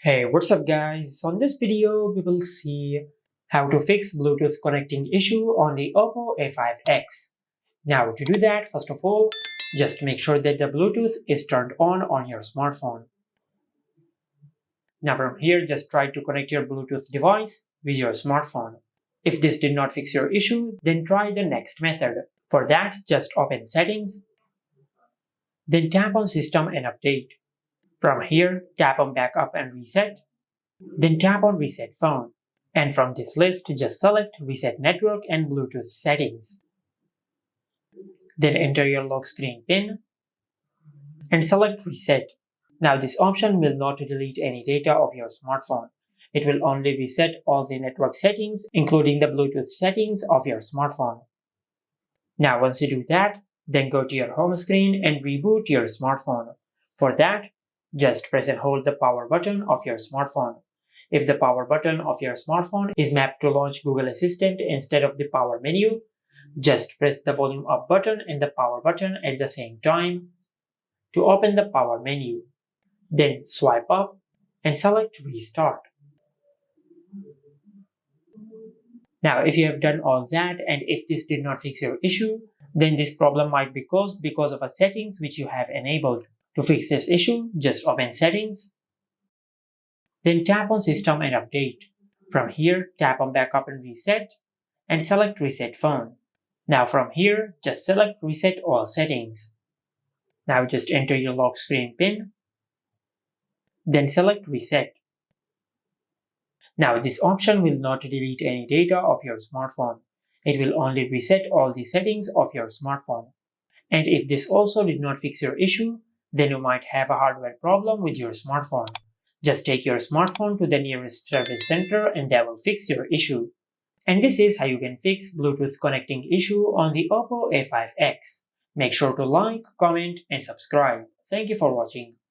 Hey, what's up guys? So in this video, we will see how to fix Bluetooth connecting issue on the Oppo A5x. Now to do that, first of all, just make sure that the Bluetooth is turned on your smartphone. Now from here, just try to connect your Bluetooth device with your smartphone. If this did not fix your issue, then try the next method. For that, just open Settings, then tap on System and Update. From here, tap on Backup and Reset, then tap on Reset Phone. And from this list, just select Reset Network and Bluetooth Settings. Then enter your lock screen PIN and select Reset. Now this option will not delete any data of your smartphone. It will only reset all the network settings, including the Bluetooth settings of your smartphone. Now once you do that, then go to your home screen and reboot your smartphone. For that, just press and hold the power button of your smartphone. If the power button of your smartphone is mapped to launch Google Assistant instead of the power menu, just press the volume up button and the power button at the same time to open the power menu. Then swipe up and select Restart. Now, if you have done all that and if this did not fix your issue, then this problem might be caused because of a settings which you have enabled. To fix this issue, just open Settings, then tap on System and Update. From here, tap on Backup and Reset, and select Reset Phone. Now from here, just select Reset All Settings. Now just enter your lock screen PIN, then select Reset. Now this option will not delete any data of your smartphone. It will only reset all the settings of your smartphone. And if this also did not fix your issue, then you might have a hardware problem with your smartphone. Just take your smartphone to the nearest service center and they will fix your issue. And this is how you can fix Bluetooth connecting issue on the Oppo A5x. Make sure to like, comment, and subscribe. Thank you for watching.